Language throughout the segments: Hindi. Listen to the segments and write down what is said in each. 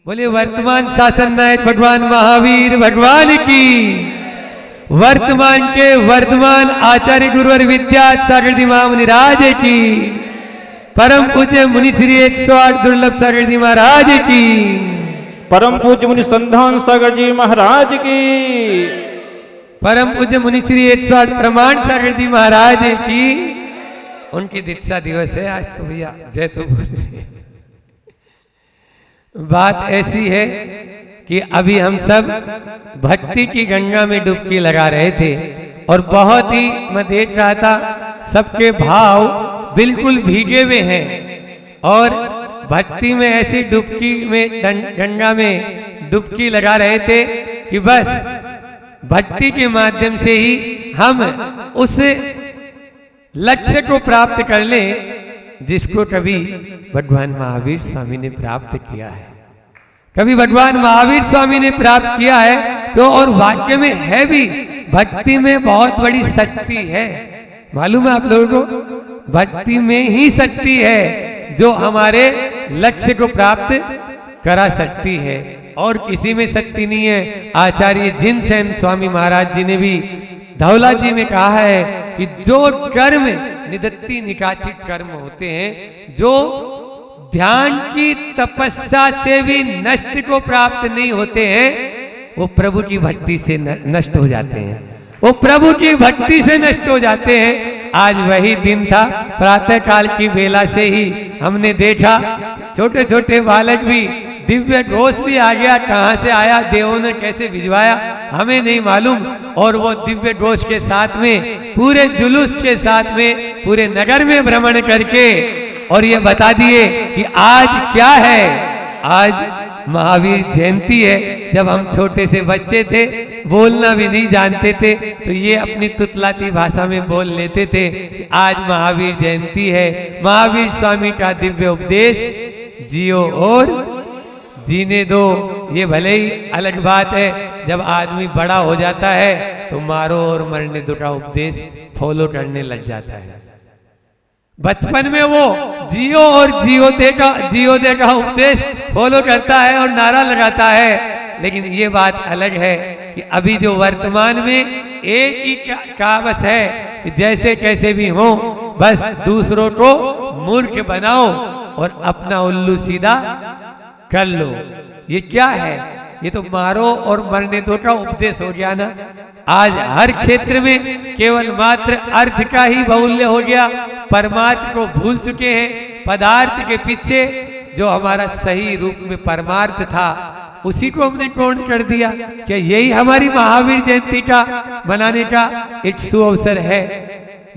बोले वर्तमान शासन नायक भगवान महावीर भगवान की, वर्तमान के वर्तमान आचार्य गुरुवर विद्यासागर जी महाराज की, परम पूज्य मुनि श्री 108 दुर्लभ सागर जी महाराज की, परम पूज्य मुनि संधान सागर जी महाराज की, परम पूज्य मुनि श्री 108 प्रमाण सागर जी महाराज की। उनकी दीक्षा दिवस है आज तो भैया, जय तो बोले। बात ऐसी है कि अभी हम सब भक्ति की गंगा में डुबकी लगा रहे थे और बहुत ही मैं देख रहा था सबके भाव बिल्कुल भीगे हुए हैं और भक्ति में ऐसी डुबकी में गंगा में डुबकी लगा रहे थे कि बस भक्ति के माध्यम से ही हम उस लक्ष्य को प्राप्त कर लें जिसको कभी भगवान महावीर स्वामी ने प्राप्त किया है, कभी भगवान महावीर स्वामी ने प्राप्त किया है। तो और वाक्य में है भी, भक्ति में बहुत बड़ी शक्ति है। मालूम है आप लोगों को, भक्ति में ही शक्ति है जो हमारे लक्ष्य को प्राप्त करा सकती है और किसी में शक्ति नहीं है। आचार्य जिनसेन स्वामी महाराज जी ने भी धौला जी में कहा है कि जो कर्म निदत्ति निकाचित कर्म होते हैं, जो ध्यान की तपस्या से भी नष्ट को प्राप्त नहीं होते हैं, वो प्रभु की भक्ति से नष्ट हो जाते हैं, वो प्रभु की भक्ति से नष्ट हो जाते हैं। आज वही दिन था, प्रातः काल की बेला से ही हमने देखा छोटे छोटे बालक भी, दिव्य घोष भी आ गया, कहां से आया, देवों ने कैसे भिजवाया हमें नहीं मालूम। और वो दिव्य घोष के साथ में, पूरे जुलूस के साथ में, पूरे नगर में भ्रमण करके और ये बता दिए कि आज क्या है, आज महावीर जयंती है। जब हम छोटे से बच्चे थे, बोलना भी नहीं जानते थे, तो ये अपनी तुतलाती भाषा में बोल लेते थे कि आज महावीर जयंती है, महावीर स्वामी का दिव्य उपदेश जियो और जीने दो। ये भले ही अलग बात है, जब आदमी बड़ा हो जाता है तो मारो और मरने दो का उपदेश फॉलो करने लग जाता है। बचपन में वो जियो और जियो दे का उपदेश फॉलो करता है और नारा लगाता है, लेकिन ये बात अलग है कि अभी जो वर्तमान में एक ही कहावत है कि जैसे कैसे भी हो, बस दूसरों को मूर्ख बनाओ और अपना उल्लू सीधा कर लो। ये क्या है? ये तो मारो और मरने दो का उपदेश हो गया ना। आज हर क्षेत्र में केवल मात्र अर्थ का ही बाहुल्य हो गया, परमार्थ को भूल चुके हैं। पदार्थ के पीछे जो हमारा सही रूप में परमार्थ था, उसी को हमने गौण कर दिया। क्या यही हमारी महावीर जयंती का मनाने का एक सुअवसर है,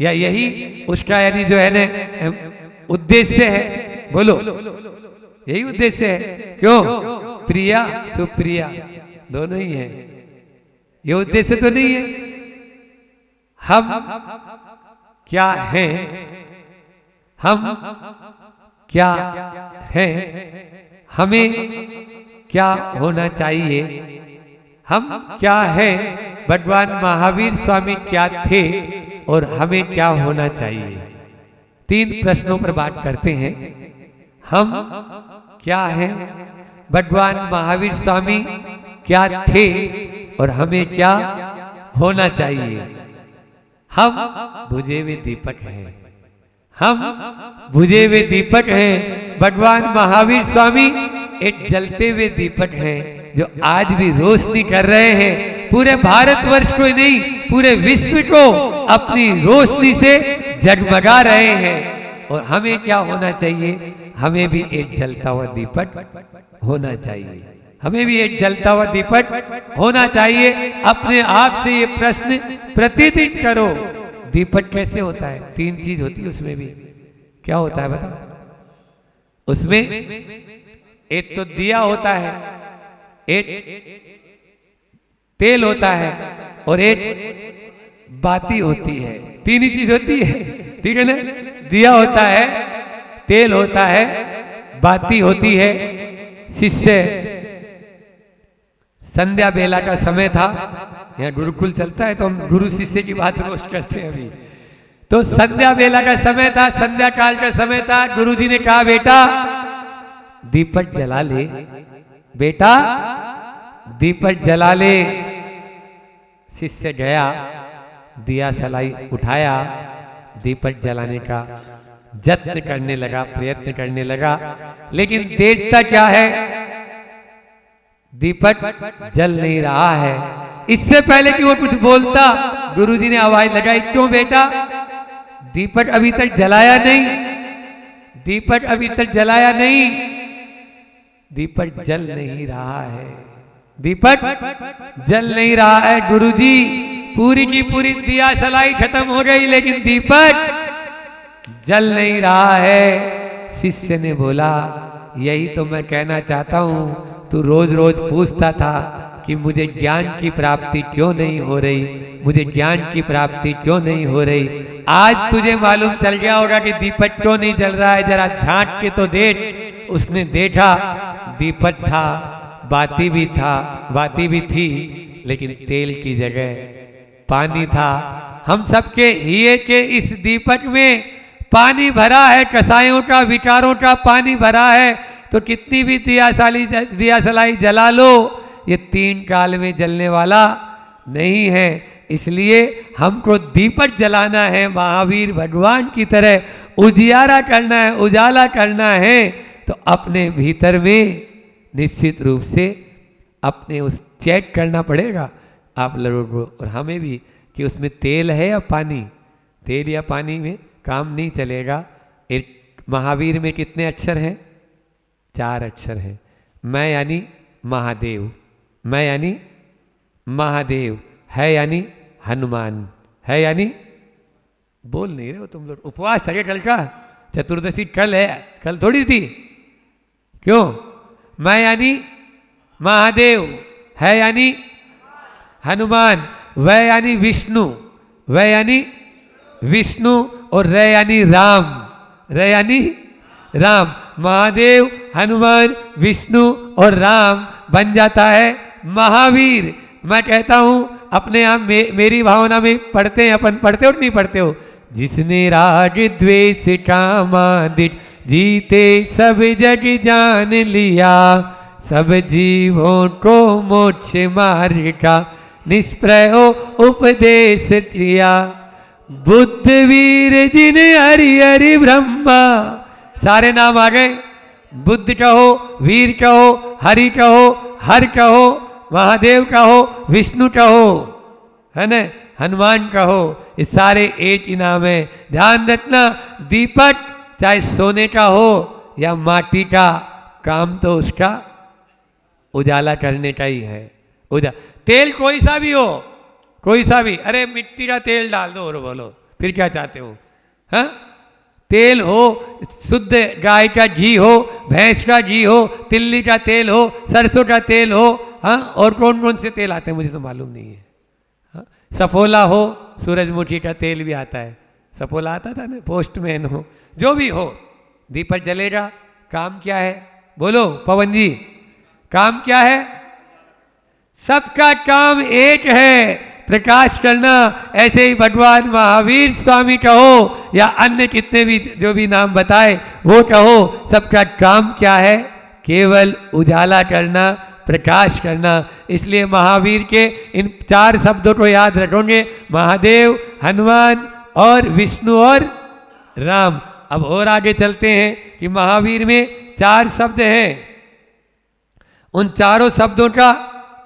या यही उसका यानी जो है ना उद्देश्य है? बोलो, यही उद्देश्य है? क्यों? प्रिया सुप्रिया दोनों ही है, ये उद्देश्य तो नहीं है। हम क्या हैं, हम क्या हैं, हमें क्या होना चाहिए, हम क्या हैं, भगवान महावीर स्वामी क्या थे और हमें क्या होना चाहिए। 3 प्रश्नों पर बात करते हैं। हम क्या हैं, भगवान महावीर स्वामी क्या थे और हमें क्या होना चाहिए। हम बुझे हुए दीपक हैं, हम बुझे हुए दीपक हैं। भगवान महावीर स्वामी एक जलते हुए दीपक हैं जो आज भी रोशनी कर रहे हैं। पूरे भारतवर्ष को नहीं, पूरे विश्व को अपनी रोशनी से जगमगा रहे हैं। और हमें क्या होना चाहिए? हमें भी एक जलता हुआ दीपक होना चाहिए, हमें भी एक जलता हुआ दीपक होना चाहिए। अपने आप से ये प्रश्न प्रतिदिन करो, दीपक कैसे होता है? 3 चीज होती है उसमें भी। क्या होता है बताओ? उसमें एक तो दिया होता है, एक तेल होता है और एक बाती होती है। 3 ही चीज होती है, ठीक है ना? दिया होता है, तेल होता है, बाती होती है। शिष्य संध्या बेला का समय था, यहाँ गुरुकुल चलता है तो हम गुरु शिष्य की बात रोज करते हैं। अभी तो संध्या बेला का समय था, संध्या काल का समय था। गुरुजी ने कहा बेटा दीपक जला ले बेटा दीपक जला ले। शिष्य गया, दिया सलाई उठाया, दीपक जलाने का यत्न करने लगा, प्रयत्न करने लगा, लेकिन देखता क्या है, दीपक जल नहीं रहा है। इससे पहले कि वो कुछ बोलता, गुरुजी ने आवाज लगाई, क्यों बेटा, दीपक अभी तक जलाया नहीं, दीपक अभी तक जलाया नहीं, दीपक जल नहीं रहा है, दीपक जल नहीं रहा है। गुरुजी पूरी की पूरी दिया सलाई खत्म हो गई, लेकिन दीपक जल नहीं रहा है। शिष्य ने बोला, यही तो मैं कहना चाहता हूं, तू रोज रोज पूछता था कि मुझे ज्ञान की प्राप्ति क्यों नहीं हो रही, मुझे ज्ञान की प्राप्ति क्यों नहीं हो रही। आज तुझे मालूम चल गया होगा कि दीपक क्यों नहीं जल रहा है, जरा झांक के तो देख। उसने देखा, दीपक था, बाती भी था, बाती भी थी, लेकिन तेल की जगह पानी था। हम सबके हिये के इस दीपक में पानी भरा है, कसायों का, विचारों का पानी भरा है, तो कितनी भी दिया सलाई जला लो, ये 3 काल में जलने वाला नहीं है। इसलिए हमको दीपक जलाना है, महावीर भगवान की तरह उजियारा करना है, उजाला करना है। तो अपने भीतर में निश्चित रूप से अपने उस चेक करना पड़ेगा आप लोगों को और हमें भी, कि उसमें तेल है या पानी। तेल या पानी में काम नहीं चलेगा। एक महावीर में कितने अक्षर हैं? 4 अक्षर हैं। मैं यानी महादेव, मैं यानी महादेव, है यानी हनुमान, है यानी, बोल नहीं रहे हो तुम लोग। उपवास था क्या कल का? चतुर्दशी कल है, कल थोड़ी थी। क्यों? मैं यानी महादेव, है यानी हनुमान, वह यानी विष्णु, वह यानी विष्णु, और र यानी राम, र यानी राम। महादेव, हनुमान, विष्णु और राम बन जाता है महावीर। मैं कहता हूं अपने आप मेरी भावना में पढ़ते हैं अपन, पढ़ते हो नहीं पढ़ते हो? जिसने राग द्वेष कामादिक जीते सब जग जान लिया, सब जीवों को मोक्ष मार्ग का निष्प्रय उपदेश किया। बुद्ध वीर जिन हरि हरि ब्रह्मा, सारे नाम आ गए। बुद्ध कहो, वीर कहो, हरि कहो, हर कहो, महादेव कहो, विष्णु कहो, है ना, हनुमान कहो, ये सारे एक ही नाम है। ध्यान रखना, दीपक चाहे सोने का हो या माटी का, काम तो उसका उजाला करने का ही है। तेल कोई सा भी हो, कोई सा भी, अरे मिट्टी का तेल डाल दो और बोलो फिर क्या चाहते हो? हाँ, तेल हो, शुद्ध गाय का घी हो, भैंस का घी हो, तिल्ली का तेल हो, सरसों का तेल हो, हाँ, और कौन कौन से तेल आते हैं मुझे तो मालूम नहीं है। हाँ? सफोला हो, सूरजमुखी का तेल भी आता है, सफोला आता था ना, पोस्टमैन हो, जो भी हो, दीपक जलेगा। काम क्या है बोलो पवन जी? काम क्या है? सबका काम एक है, प्रकाश करना। ऐसे ही भगवान महावीर स्वामी कहो या अन्य कितने भी जो भी नाम बताए वो कहो, सबका काम क्या है? केवल उजाला करना, प्रकाश करना। इसलिए महावीर के इन 4 शब्दों को याद रखोगे, महादेव, हनुमान और विष्णु और राम। अब और आगे चलते हैं कि महावीर में 4 शब्द हैं, उन चारों शब्दों का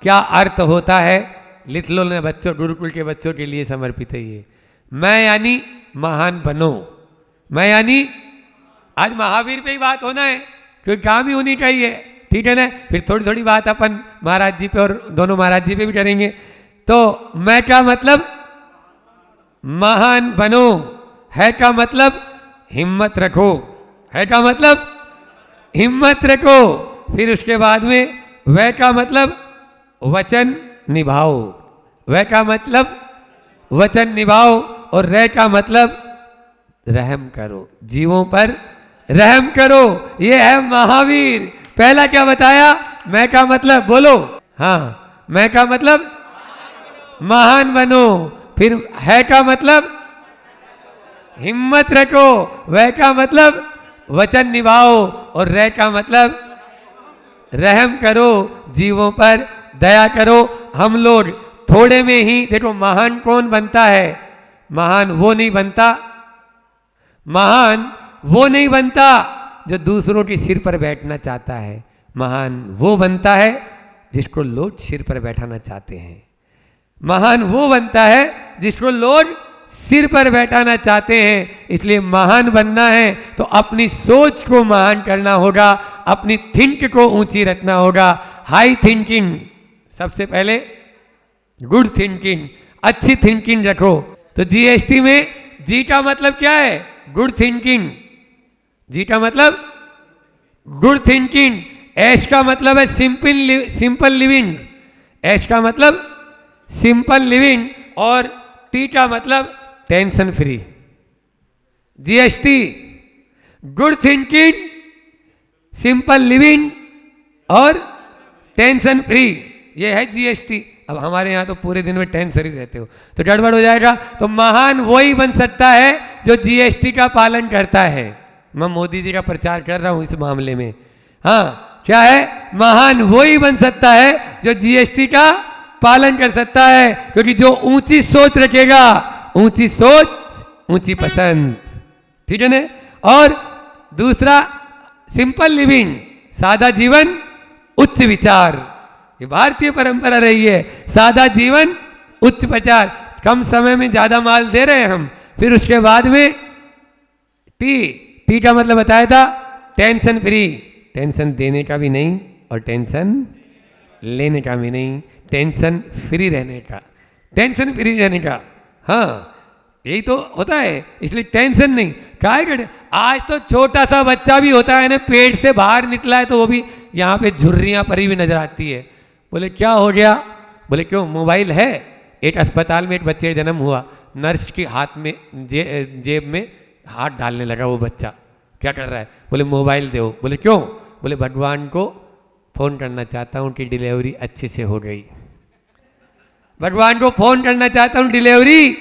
क्या अर्थ होता है लिख लो ने बच्चों, गुरुकुल के बच्चों के लिए समर्पित है ये। मैं यानी महान बनो, मैं यानी, आज महावीर पे ही बात होना है क्योंकि काम ही होनी चाहिए, ठीक है ना। फिर थोड़ी थोड़ी बात अपन महाराज जी पे और दोनों महाराज जी पे भी करेंगे। तो मैं का मतलब महान बनो, है का मतलब हिम्मत रखो, है का मतलब हिम्मत रखो। फिर उसके बाद में वह का मतलब वचन निभाओ, वह का मतलब वचन निभाओ, और रह का मतलब रहम करो, जीवों पर रहम करो। ये है महावीर। पहला क्या बताया? मैं का मतलब बोलो, हाँ, मैं का मतलब महान बनो। फिर है का मतलब हिम्मत रखो, वह का मतलब वचन निभाओ, और रह का मतलब रहम करो जीवों पर, दया करो। हम लोग थोड़े में ही, देखो महान कौन बनता है? महान वो नहीं बनता, महान वो नहीं बनता जो दूसरों के सिर पर बैठना चाहता है। महान वो बनता है जिसको लोग सिर पर बैठाना चाहते हैं। महान वो बनता है जिसको लोग सिर पर बैठाना चाहते हैं। इसलिए महान बनना है तो अपनी सोच को महान करना होगा, अपनी थिंक को ऊंची रखना होगा। हाई थिंकिंग, सबसे पहले गुड थिंकिंग, अच्छी थिंकिंग रखो। तो जीएसटी में जी का मतलब क्या है? Good thinking. जी का मतलब गुड थिंकिंग। एस का मतलब है सिंपल लिविंग। एस का मतलब सिंपल लिविंग और टी का मतलब tension free. GST good thinking, simple living और टेंशन फ्री, ये है जीएसटी। अब हमारे यहाँ तो पूरे दिन में टेंशन ही रहते हो तो गड़बड़ हो जाएगा। तो महान वही बन सकता है जो जीएसटी का पालन करता है। मैं मोदी जी का प्रचार कर रहा हूँ इस मामले में। हाँ, क्या है? महान वही बन सकता है जो जीएसटी का पालन कर सकता है, क्योंकि जो ऊंची सोच रखेगा, ऊंची सोच ऊंची पसंद, ठीक है ना। और दूसरा सिंपल लिविंग, सादा जीवन उच्च विचार। ये भारतीय परंपरा रही है, सादा जीवन उच्च विचार। कम समय में ज्यादा माल दे रहे हैं हम। फिर उसके बाद में टी का मतलब बताया था टेंशन फ्री। टेंशन देने का भी नहीं और टेंशन लेने का भी नहीं, टेंशन फ्री रहने का, टेंशन फ्री रहने का। हाँ, यही तो होता है। इसलिए टेंशन नहीं। क्या है, आज तो छोटा सा बच्चा भी होता है ना, पेट से बाहर निकला है तो वो भी यहाँ पे झुर्रियाँ पड़ी हुई नजर आती है। बोले क्या हो गया? बोले क्यों, मोबाइल है। एक अस्पताल में एक बच्चे का जन्म हुआ, नर्स के हाथ में जेब में हाथ डालने लगा वो बच्चा। क्या कर रहा है? बोले मोबाइल दो। बोले क्यों? बोले भगवान को फोन करना चाहता हूँ कि डिलीवरी अच्छे से हो गई। भगवान को फोन करना चाहता हूँ, डिलीवरी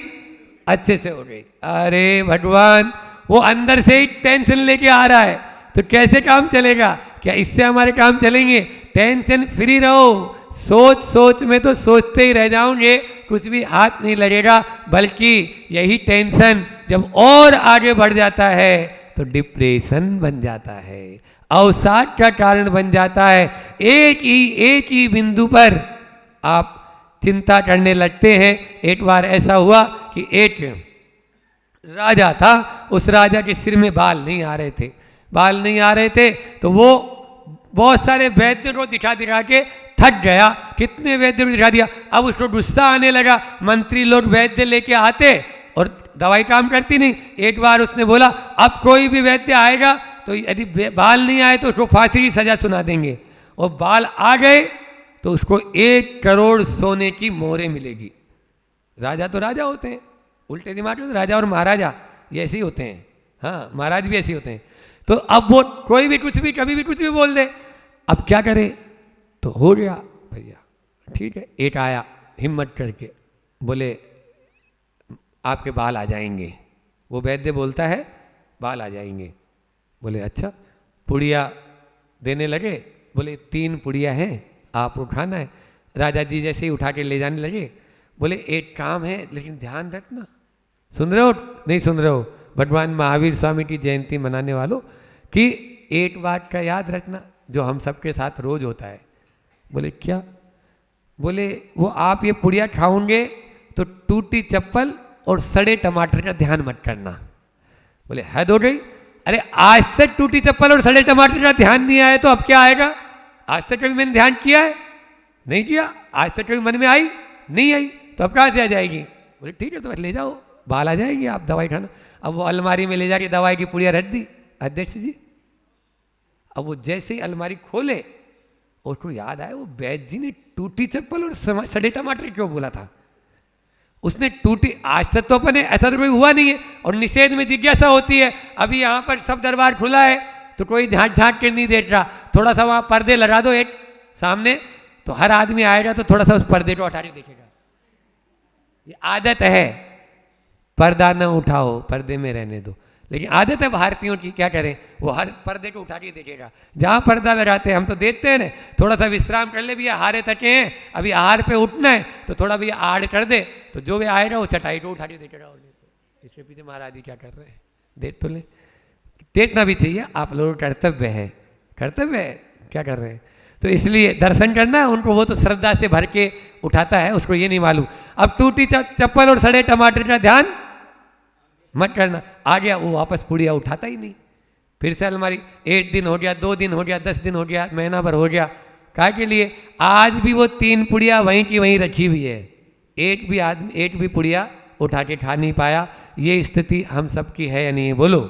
अच्छे से हो गई। अरे भगवान, वो अंदर से ही टेंशन लेके आ रहा है तो कैसे काम चलेगा? क्या इससे हमारे काम चलेंगे? टेंशन फ्री रहो। सोच में तो सोचते ही रह जाओगे, कुछ भी हाथ नहीं लगेगा। बल्कि यही टेंशन जब और आगे बढ़ जाता है तो डिप्रेशन बन जाता है, अवसाद का कारण बन जाता है। एक ही बिंदु पर आप चिंता करने लगते हैं। एक बार ऐसा हुआ कि एक राजा था, उस राजा के सिर में बाल नहीं आ रहे थे तो वो बहुत सारे वैद्य को दिखा के थक गया। कितने वैद्य को दिखा दिया, अब उसको गुस्सा आने लगा। मंत्री लोग वैद्य लेके आते और दवाई काम करती नहीं। एक बार उसने बोला अब कोई भी वैद्य आएगा तो यदि बाल नहीं आए तो उसको फांसी की सजा सुना देंगे, और बाल आ गए तो उसको 1 करोड़ सोने की मोहरें मिलेगी। राजा तो राजा होते हैं, उल्टे दिमाग के राजा और महाराजा ये ऐसे ही होते हैं। हाँ, महाराज भी ऐसे ही होते हैं। तो अब वो कोई भी कुछ भी कभी भी कुछ भी बोल दे, अब क्या करे? तो हो गया भैया, ठीक है। एक आया हिम्मत करके, बोले आपके बाल आ जाएंगे। वो वैद्य बोलता है बाल आ जाएंगे। बोले अच्छा। पुड़िया देने लगे, बोले 3 पुड़िया हैं, आप उठाना है। राजा जी जैसे ही उठा के ले जाने लगे, बोले एक काम है लेकिन ध्यान रखना। सुन रहे हो नहीं सुन रहे हो? भगवान महावीर स्वामी की जयंती मनाने वालों कि एक बात का याद रखना जो हम सबके साथ रोज होता है। बोले क्या? बोले वो आप ये पुड़िया खाओगे तो टूटी चप्पल और सड़े टमाटर का ध्यान मत करना। बोले हद हो गई, अरे आज तक टूटी चप्पल और सड़े टमाटर का ध्यान नहीं आया तो अब क्या आएगा? आज तक कभी मैंने ध्यान किया है? नहीं किया। आज तक कभी मन में आई? नहीं आई, तो अब कहाँ से आ जाएगी? बोले ठीक है तो बस ले जाओ, बाल आ जाएंगे, आप दवाई खाना। अब वो अलमारी में ले जाके दवाई की पुड़िया रख दी अध्यक्ष जी। अब वो जैसे ही अलमारी खोले उसको याद आया वो वैद्य जी ने टूटी चप्पल और सड़े टमाटर क्यों बोला था। उसने टूटी, आज तक तो अपने ऐसा तो कोई हुआ नहीं है, और निषेध में जिज्ञासा होती है। अभी यहाँ पर सब दरबार खुला है तो कोई झांक के नहीं देख रहा। थोड़ा सा वहाँ पर्दे लगा दो एक सामने, तो हर आदमी आएगा तो थोड़ा सा उस पर्दे को हटा के देखेगा। ये आदत है, पर्दा न उठाओ, पर्दे में रहने दो। लेकिन आदत है भारतीयों की, क्या करें, वो हर पर्दे को उठा के देखेगा। जहाँ पर्दा लगाते हैं हम तो देखते हैं ना, थोड़ा सा विश्राम कर ले, भैया हारे थके हैं, अभी आहार पे उठना है, तो थोड़ा भैया आड़ कर दे, तो जो भी आएगा वो चटाई को उठा के देखेगा। इसके पीछे महाराज जी क्या कर रहे हैं, देख तो ले। देखना भी चाहिए, आप लोगों का कर्तव्य है, कर्तव्य है, क्या कर रहे हैं। तो इसलिए दर्शन करना है उनको, वो तो श्रद्धा से भर के उठाता है, उसको ये नहीं मालूम। अब टूटी चप्पल और सड़े टमाटर का ध्यान मत करना, आ गया वो वापस पुड़िया उठाता ही नहीं। फिर से अलमारी 1 दिन हो गया, 2 दिन हो गया, 10 दिन हो गया, महीना भर हो गया, काय के लिए, आज भी वो 3 पुड़िया वहीं की वहीं रखी हुई है, एक भी पुड़िया उठा के खा नहीं पाया। ये स्थिति हम सबकी है या नहीं है, बोलो।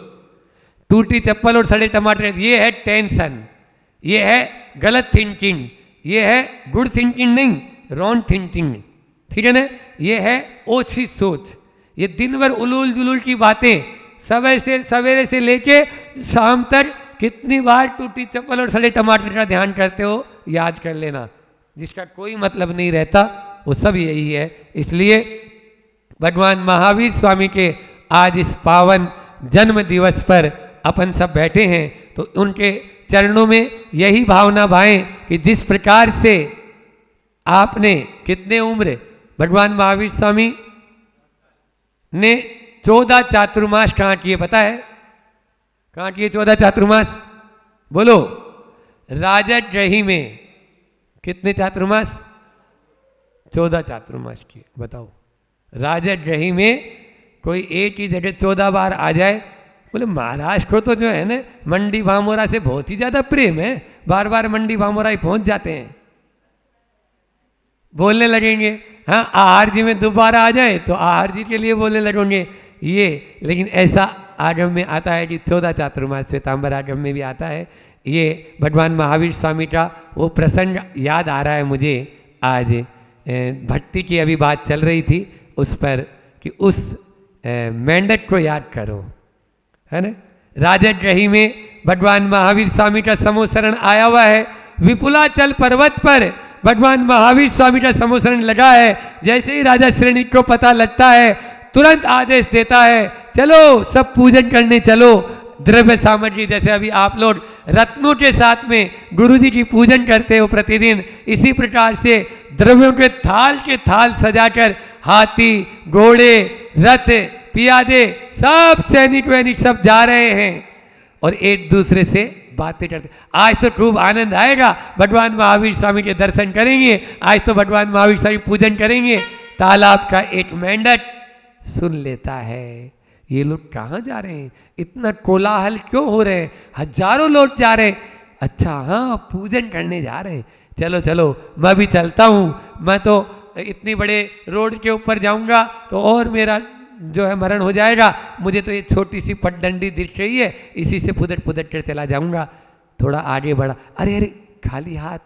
टूटी चप्पल और सड़े टमाटर, ये है टेंशन, ये है गलत थिंकिंग, ये है गुड थिंकिंग नहीं, रॉन्ग थिंकिंग, ठीक है ना। ये है ओछी सोच, ये दिन भर उलूल जुलूल की बातें, सवेरे से लेके शाम तक कितनी बार टूटी चप्पल और सड़े टमाटर का ध्यान करते हो, याद कर लेना, जिसका कोई मतलब नहीं रहता, वो सब यही है। इसलिए भगवान महावीर स्वामी के आज इस पावन जन्म दिवस पर अपन सब बैठे हैं, तो उनके चरणों में यही भावना भाएं कि जिस प्रकार से आपने, कितने उम्र भगवान महावीर स्वामी ने 14 चातुर्मास कहाँ किए, पता है कहाँ किए 14 चातुर्मास, बोलो। राजगृह में कितने चातुर्मास, 14 चातुर्मास किए, बताओ। राजगृह में कोई एक ही जगह 14 बार आ जाए, बोले महाराज को तो जो है ना मंडी भामोरा से बहुत ही ज्यादा प्रेम है, बार बार मंडी भामोरा ही पहुंच जाते हैं, बोलने लगेंगे। हाँ, आहार जी में दोबारा आ जाए तो आहार जी के लिए बोलने लगेंगे ये। लेकिन ऐसा आगम में आता है कि 14 चातुर्मास, श्वेतांबर आगम में भी आता है। ये भगवान महावीर स्वामी का वो प्रसंग याद आ रहा है मुझे आज, भक्ति की अभी बात चल रही थी उस पर, कि उस मेंढक को याद करो, है ना। राजगृह में भगवान महावीर स्वामी का समोसरण आया हुआ है, विपुलाचल पर्वत पर भगवान महावीर स्वामी का समोसरण लगा है। जैसे ही राजा श्रेणी को पता लगता है, तुरंत आदेश देता है, चलो सब पूजन करने चलो। द्रव्य सामग्री, जैसे अभी आप लोग रत्नों के साथ में गुरु जी की पूजन करते हो प्रतिदिन, इसी प्रकार से द्रव्यों के थाल सजाकर हाथी, घोड़े, रथ, पियादे, सब सैनिक वैनिक सब जा रहे हैं और एक दूसरे से बातें करते। आज तो खूब आनंद आएगा, भगवान महावीर स्वामी के दर्शन करेंगे, आज तो भगवान महावीर स्वामी पूजन करेंगे। तालाब का एक मेंढक सुन लेता है, ये लोग कहाँ जा रहे हैं, इतना कोलाहल क्यों हो रहे हैं, हजारों लोग जा रहे हैं। अच्छा हाँ, पूजन करने जा रहे हैं, चलो चलो मैं भी चलता हूँ, मैं तो इतनी बड़े रोड के ऊपर जाऊंगा तो और मेरा जो है मरण हो जाएगा, मुझे तो ये छोटी सी पगडंडी दिख रही है, इसी से पुदट पुदट कर चला जाऊंगा। थोड़ा आगे बढ़ा, अरे अरे खाली हाथ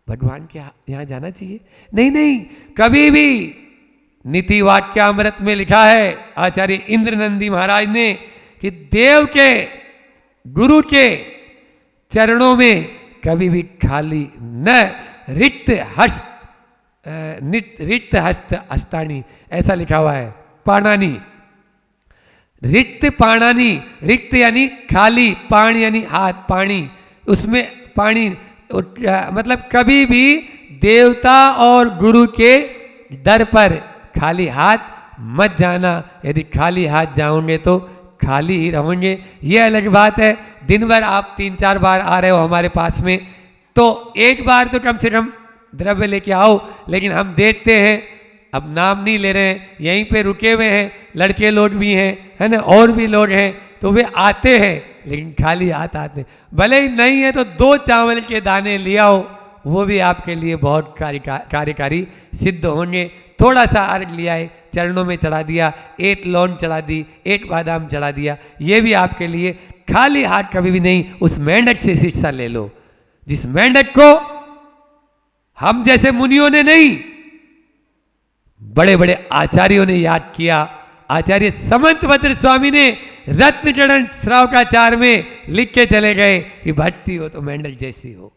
भगवान के यहाँ जाना चाहिए, नहीं नहीं, कभी भी नीति वाक्यामृत में लिखा है आचार्य इंद्रनंदी महाराज ने कि देव के, गुरु के चरणों में कभी भी खाली न रिक्त हस्त अस्तानी, ऐसा लिखा हुआ है। पाणानी, रिक्त पाणानी, रिक्त यानी खाली, पाण यानी हाथ, पानी, उसमें पानी मतलब कभी भी देवता और गुरु के दर पर खाली हाथ मत जाना। यदि खाली हाथ जाओगे तो खाली ही रहोगे। ये अलग बात है, दिन भर आप 3-4 बार आ रहे हो हमारे पास में, तो एक बार तो कम से कम द्रव्य लेके आओ। लेकिन हम देखते हैं, अब नाम नहीं ले रहे हैं, यहीं पे रुके हुए हैं, लड़के लोग भी हैं, है ना, और भी लोग हैं, तो वे आते हैं लेकिन खाली हाथ आते हैं। भले ही नहीं है तो 2 चावल के दाने ले आओ, वो भी आपके लिए बहुत कार्यकारी सिद्ध होंगे। थोड़ा सा अर्घ लिया है, चरणों में चढ़ा दिया, 1 लौंग चढ़ा दी, 1 बादाम चढ़ा दिया, ये भी आपके लिए। खाली हाथ कभी भी नहीं। उस मेंढक से शिक्षा ले लो, जिस मेंढक को हम जैसे मुनियों ने नहीं, बड़े बड़े आचार्यों ने याद किया। आचार्य समंतभद्र स्वामी ने रत्नचरण श्रावकाचार में लिख के चले गए कि भक्ति हो तो मेंढक जैसी हो,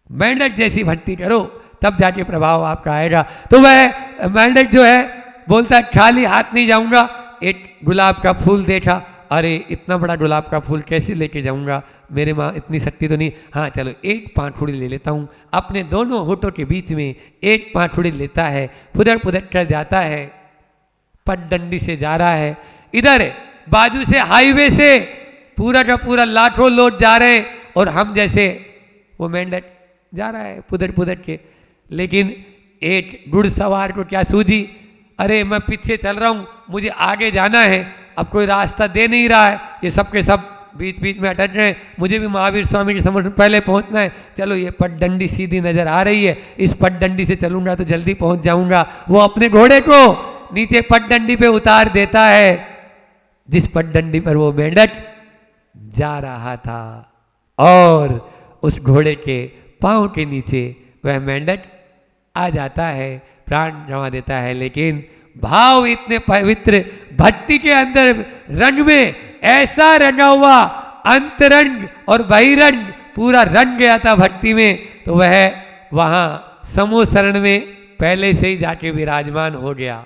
मेंढक जैसी भक्ति करो, तब जाके प्रभाव आपका आएगा। तो वह मेंढक जो है बोलता है खाली हाथ नहीं जाऊंगा। एक गुलाब का फूल देखा, अरे इतना बड़ा गुलाब का फूल कैसे लेके जाऊंगा, मेरे माँ इतनी शक्ति तो नहीं, हाँ चलो एक पाँखुड़ी ले लेता हूँ। अपने दोनों होठों के बीच में एक पाँखुड़ी लेता है, फुदक फुदक कर जाता है, पगडंडी से जा रहा है। इधर बाजू से हाईवे से पूरा का पूरा लाखों लोग जा रहे हैं और हम जैसे वो मेंढक जा रहा है पुदक पुदक के। लेकिन एक घुड़सवार को क्या सूझी, अरे मैं पीछे चल रहा हूँ, मुझे आगे जाना है, अब कोई रास्ता दे नहीं रहा है, ये सब के सब बीच बीच में अटक रहे हैं, मुझे भी महावीर स्वामी के समक्ष पहले पहुंचना है। चलो ये पगडंडी सीधी नजर आ रही है, इस पगडंडी से चलूंगा तो जल्दी पहुंच जाऊंगा। वो अपने घोड़े को नीचे पगडंडी पे उतार देता है, जिस पगडंडी पर वो मेंढक जा रहा था, और उस घोड़े के पांव के नीचे वह मेंढक आ जाता है, प्राण गंवा देता है। लेकिन भाव इतने पवित्र, भक्ति के अंदर रंग में ऐसा रंगा हुआ अंतरंग और बहिरंग पूरा रंग गया था भक्ति में, तो वह वहाँ समूह शरण में पहले से ही जाके विराजमान हो गया।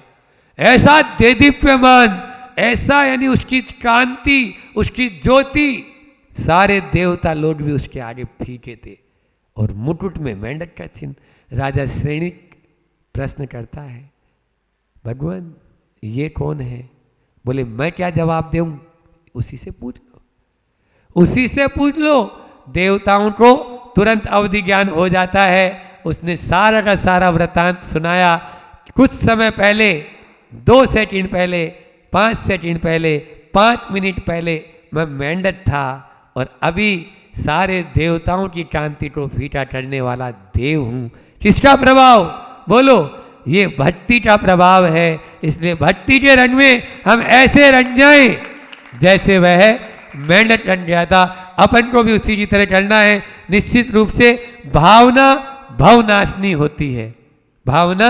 ऐसा देदीप्यमान, ऐसा यानी उसकी कांति, उसकी ज्योति, सारे देवता लोग भी उसके आगे फीके थे। और मुकुट में मेंढक का चिन्ह। राजा श्रेणी प्रश्न करता है, भगवान ये कौन है? बोले मैं क्या जवाब दूं, उसी से पूछ लो, उसी से पूछ लो। देवताओं को तुरंत अवधि ज्ञान हो जाता है। उसने सारा का सारा वृतांत सुनाया। कुछ समय पहले, 2 सेकंड पहले, 5 सेकंड पहले, 5 मिनट पहले मैं मेंढक था, और अभी सारे देवताओं की कांति को फीका करने वाला देव हूं। किसका प्रभाव? बोलो, ये भक्ति का प्रभाव है। इसलिए भक्ति के रंग में हम ऐसे रंग जाएं जैसे वह मेंढक रंग गया था। अपन को भी उसी की तरह करना है। निश्चित रूप से भावना भवनाशनी होती है, भावना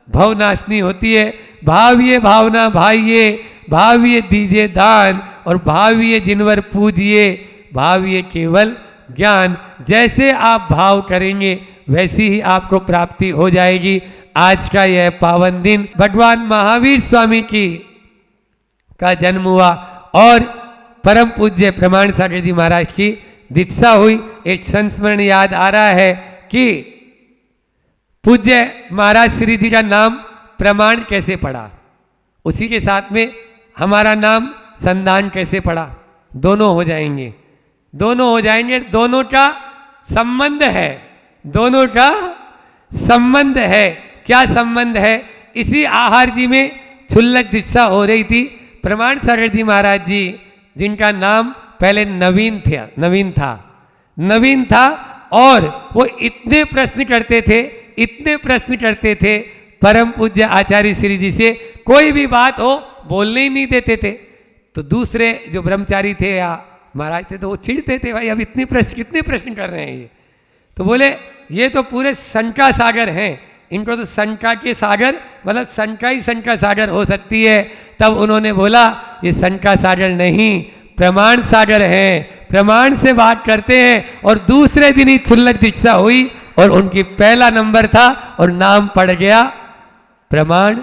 भवनाशनी होती है। भाविये भावना भाइये, भाविये दीजिए दान, और भाविये जिनवर पूजिए, भाविये केवल ज्ञान। जैसे आप भाव करेंगे वैसी ही आपको प्राप्ति हो जाएगी। आज का यह पावन दिन भगवान महावीर स्वामी की का जन्म हुआ, और परम पूज्य प्रमाण सागर जी महाराज की दीक्षा हुई। एक संस्मरण याद आ रहा है कि पूज्य महाराज श्री जी का नाम प्रमाण कैसे पड़ा, उसी के साथ में हमारा नाम संदान कैसे पड़ा। दोनों हो जाएंगे, दोनों हो जाएंगे। दोनों का संबंध है, दोनों का संबंध है। क्या संबंध है? इसी आहार जी में क्षुल्लक दीक्षा हो रही थी। प्रमाण सागर जी महाराज जी, जिनका नाम पहले नवीन था, और वो इतने प्रश्न करते थे, इतने प्रश्न करते थे, परम पूज्य आचार्य श्री जी से कोई भी बात हो बोलने ही नहीं देते थे। तो दूसरे जो ब्रह्मचारी थे या महाराज थे, तो वो चिढ़ते थे, भाई अब इतने प्रश्न, कितने प्रश्न कर रहे हैं ये। तो बोले ये तो पूरे शंका सागर हैं, इनको तो शंका के सागर, मतलब शंका ही शंका सागर हो सकती है। तब उन्होंने बोला ये शंका सागर नहीं, प्रमाण सागर है, प्रमाण से बात करते हैं। और दूसरे दिन ही क्षुल्लक दीक्षा हुई, और उनकी पहला नंबर था, और नाम पड़ गया प्रमाण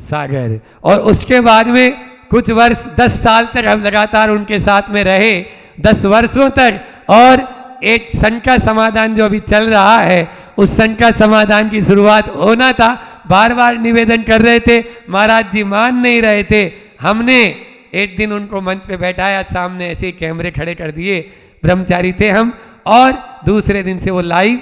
सागर। और उसके बाद में कुछ वर्ष, 10 साल तक हम लगातार उनके साथ में रहे, 10 वर्षों तक। और एक शंका समाधान जो अभी चल रहा है, उस शंका समाधान की शुरुआत होना था। बार बार निवेदन कर रहे थे, महाराज जी मान नहीं रहे थे। हमने एक दिन उनको मंच पे बैठाया, सामने ऐसे कैमरे खड़े कर दिए, ब्रह्मचारी थे हम, और दूसरे दिन से वो लाइव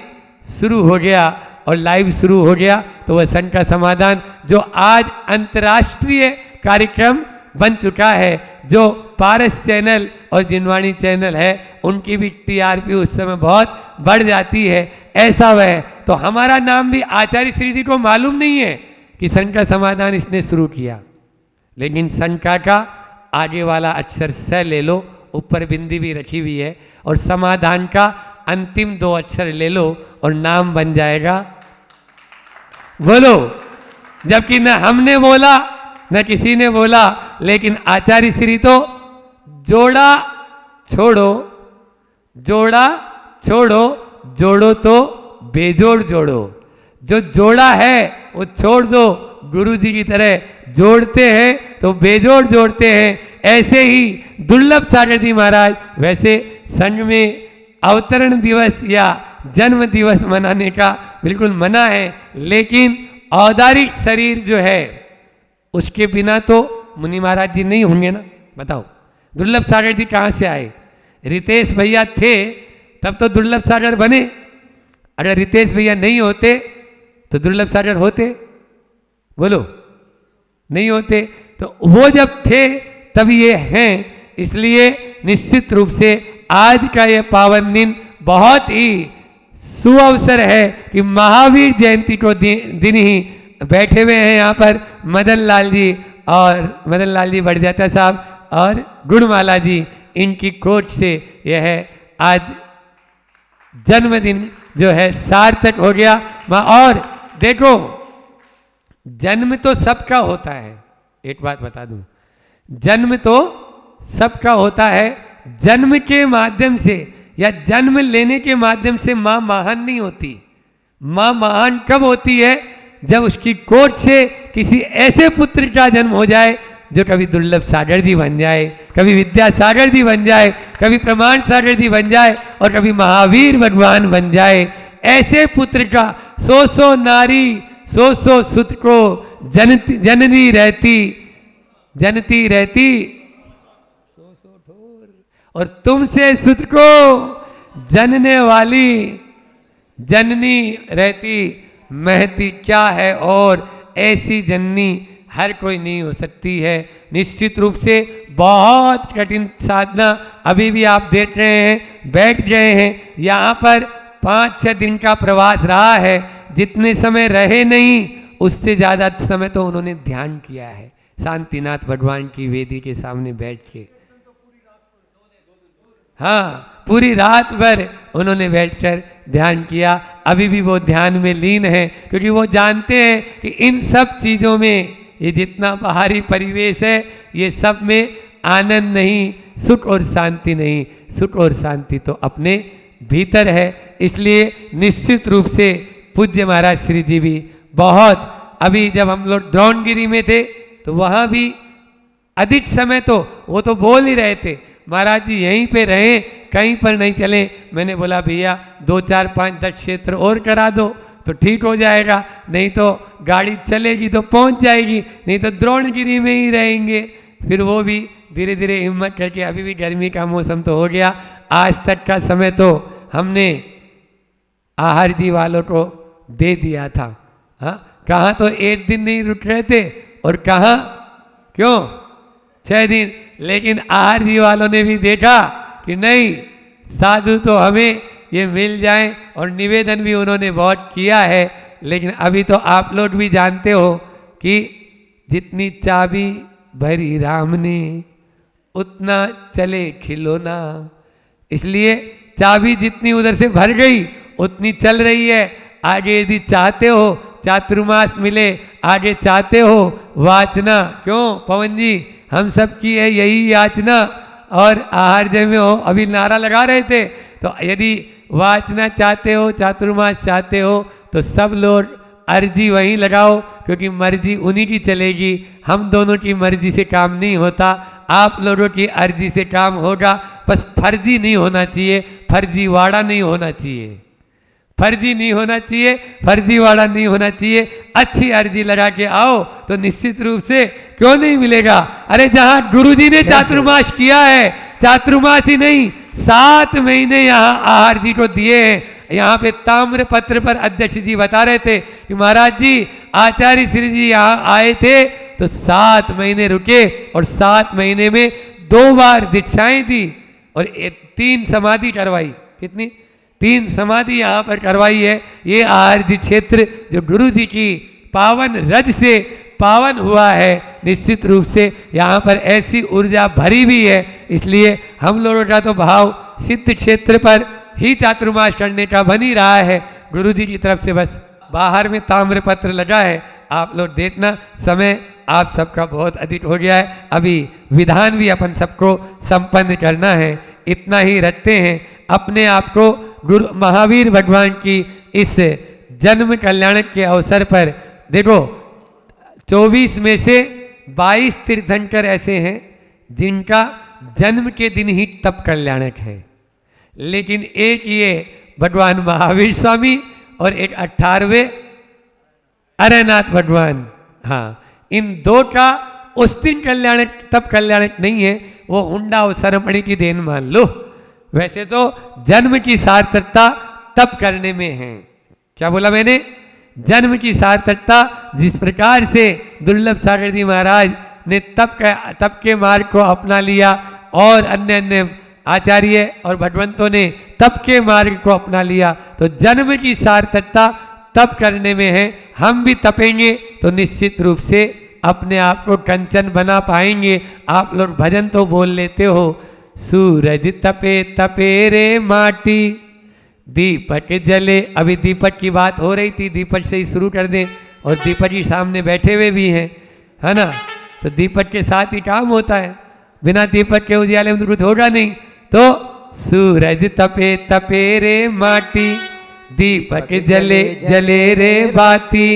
शुरू हो गया। और लाइव शुरू हो गया तो वह शंका समाधान जो आज अंतर्राष्ट्रीय कार्यक्रम बन चुका है, जो पारस चैनल और जिनवाणी चैनल है, उनकी भी टीआरपी उस समय बहुत बढ़ जाती है। ऐसा वह, तो हमारा नाम भी आचार्य श्री जी को मालूम नहीं है कि शंका समाधान इसने शुरू किया। लेकिन शंका का आगे वाला अक्षर स ले लो, ऊपर बिंदी भी रखी हुई है, और समाधान का अंतिम 2 अक्षर ले लो और नाम बन जाएगा। बोलो, जबकि न हमने बोला न किसी ने बोला, लेकिन आचार्य श्री तो जोड़ा छोड़ो, जोड़ा छोड़ो, जोड़ो तो बेजोड़ जोड़ो। जो जोड़ा है वो छोड़ दो, गुरु जी की तरह जोड़ते हैं तो बेजोड़ जोड़ते हैं। ऐसे ही दुर्लभ सागर जी महाराज वैसे संघ में अवतरण दिवस या जन्म दिवस मनाने का बिल्कुल मना है, लेकिन औदारिक शरीर जो है उसके बिना तो मुनि महाराज जी नहीं होंगे ना। बताओ दुर्लभ सागर जी कहाँ से आए? रितेश भैया थे तब तो दुर्लभ सागर बने। अगर रितेश भैया नहीं होते तो दुर्लभ सागर होते? बोलो नहीं होते। तो वो जब थे तब ये हैं, इसलिए निश्चित रूप से आज का ये पावन दिन बहुत ही सुअवसर है कि महावीर जयंती को दिन ही बैठे हुए हैं यहाँ पर मदन लाल जी और मदन लाल जी बड़जात्या साहब और गुणमाला जी, इनकी कोच से यह आज जन्मदिन जो है सार्थक हो गया। और देखो जन्म तो सबका होता है, एक बात बता दूं, जन्म तो सबका होता है। जन्म के माध्यम से या जन्म लेने के माध्यम से मां महान नहीं होती। मां महान कब होती है? जब उसकी कोख से किसी ऐसे पुत्र का जन्म हो जाए जो कभी दुर्लभ सागर जी बन जाए, कभी विद्या सागर जी बन जाए, कभी प्रमाण सागर जी बन जाए और कभी महावीर भगवान बन जाए। ऐसे पुत्र का सौ नारी सौ सुत को जननी रहती, जनती रहती सौ ठोर, और तुमसे सुत को जनने वाली जननी रहती महती क्या है, और ऐसी जननी हर कोई नहीं हो सकती है। निश्चित रूप से बहुत कठिन साधना अभी भी आप देख रहे हैं, बैठ गए हैं यहाँ पर 5-6 दिन का प्रवास रहा है। जितने समय रहे नहीं उससे ज़्यादा समय तो उन्होंने ध्यान किया है शांतिनाथ भगवान की वेदी के सामने बैठ के। हाँ, पूरी रात भर उन्होंने बैठकर ध्यान किया। अभी भी वो ध्यान में लीन है, क्योंकि वो जानते हैं कि इन सब चीज़ों में, ये जितना बाहरी परिवेश है, ये सब में आनंद नहीं, सुख और शांति नहीं। सुख और शांति तो अपने भीतर है। इसलिए निश्चित रूप से पूज्य महाराज श्री जी भी बहुत, अभी जब हम लोग द्रोणगिरी में थे तो वहाँ भी अधिक समय तो वो तो बोल ही रहे थे, महाराज जी यहीं पे रहें, कहीं पर नहीं चले। मैंने बोला भैया 2, 4, 5, 10 क्षेत्र और करा दो तो ठीक हो जाएगा, नहीं तो गाड़ी चलेगी तो पहुंच जाएगी, नहीं तो द्रोणगिरी में ही रहेंगे। फिर वो भी धीरे धीरे हिम्मत करके, अभी भी गर्मी का मौसम तो हो गया, आज तक का समय तो हमने आहार जी वालों को दे दिया था। हाँ, कहाँ तो 1 दिन नहीं रुक रहे थे और कहाँ क्यों 6 दिन। लेकिन आहार जी वालों ने भी देखा कि नहीं, साधु तो हमें ये मिल जाए, और निवेदन भी उन्होंने बहुत किया है। लेकिन अभी तो आप लोग भी जानते हो कि जितनी चाबी भरी राम ने उतना चले खिलौना, इसलिए चाबी जितनी उधर से भर गई उतनी चल रही है। आगे यदि चाहते हो चातुर्मास मिले, आगे चाहते हो वाचना, क्यों पवन जी हम सब की है यही याचना, और आहार जय में हो अभी नारा लगा रहे थे। तो यदि वाचना चाहते हो, चातुर्मास चाहते हो, तो सब लोग अर्जी वहीं लगाओ, क्योंकि मर्जी उन्हीं की चलेगी। हम दोनों की मर्जी से काम नहीं होता, आप लोगों की अर्जी से काम होगा। बस फर्जी नहीं होना चाहिए, फर्जीवाड़ा नहीं होना चाहिए, फर्जी नहीं होना चाहिए, फर्जीवाड़ा नहीं होना चाहिए। अच्छी अर्जी लगा के आओ तो निश्चित रूप से क्यों नहीं मिलेगा। अरे जहां गुरुजी ने चातुर्मास किया है, चातुर्मास ही नहीं 7 महीने यहाँ आहार जी को दिए हैं। यहाँ पे ताम्र पत्र पर अध्यक्ष जी बता रहे थे कि महाराज जी आचार्य श्री जी यहाँ आए थे तो 7 महीने रुके, और 7 महीने में 2 बार दीक्षाएं दी और 3 समाधि करवाई। कितनी? 3 समाधि यहाँ पर करवाई है। ये आहार जी क्षेत्र जो गुरु जी की पावन रज से पावन हुआ है, निश्चित रूप से यहाँ पर ऐसी ऊर्जा भरी भी है। इसलिए हम लोगों का तो भाव सिद्ध क्षेत्र पर ही चातुर्मास करने का बन ही रहा है। गुरु जी की तरफ से बस बाहर में ताम्र पत्र लगा है, आप लोग देखना। समय आप सबका बहुत अधिक हो गया है, अभी विधान भी अपन सबको संपन्न करना है। इतना ही रखते हैं अपने आप को गुरु महावीर भगवान की इस जन्म कल्याण के अवसर पर। देखो 24 में से 22 तीर्थंकर ऐसे हैं जिनका जन्म के दिन ही तप कल्याणक है। लेकिन एक ये भगवान महावीर स्वामी और एक 18वें अरनाथ भगवान, हाँ, इन दो का उस दिन कल्याणक तप कल्याणक नहीं है, वो हुंडा और सरमणि की देन मान लो। वैसे तो जन्म की सार्थकता तप करने में है। क्या बोला मैंने? जन्म की सार्थकता जिस प्रकार से दुर्लभ सागर जी महाराज ने तप के मार्ग को अपना लिया और अन्य अन्य आचार्य और भगवंतों ने तप के मार्ग को अपना लिया, तो जन्म की सार्थकता तप करने में है। हम भी तपेंगे तो निश्चित रूप से अपने आप को कंचन बना पाएंगे। आप लोग भजन तो बोल लेते हो, सूरज तपे तपे रे माटी, दीपक जले। अभी दीपक की बात हो रही थी, दीपक से ही शुरू कर दें। और दीपक जी सामने बैठे हुए भी हैं, है ना? तो दीपक के साथ ही काम होता है, बिना दीपक के उजियाले में तो कुछ होगा नहीं। तो सूरज तपे तपे रे माटी, दीपक जले जले रे बाती,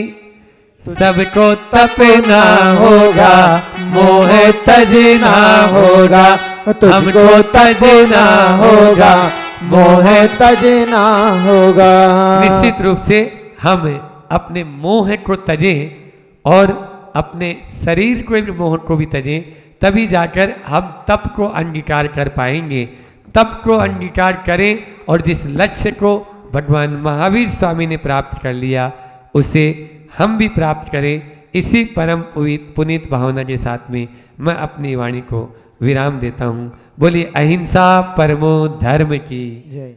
सबको तपना होगा मोह तजना होगा, हमको तजना होगा मोह तजना होगा। निश्चित रूप से हम अपने मोह को तजें और अपने शरीर को भी मोह को भी तजें, तभी जाकर हम तप को अंगीकार कर पाएंगे। तप को अंगीकार करें और जिस लक्ष्य को भगवान महावीर स्वामी ने प्राप्त कर लिया उसे हम भी प्राप्त करें। इसी परम पुनीत भावना के साथ में मैं अपनी वाणी को विराम देता हूँ। बोलिए अहिंसा परमो धर्म की जय।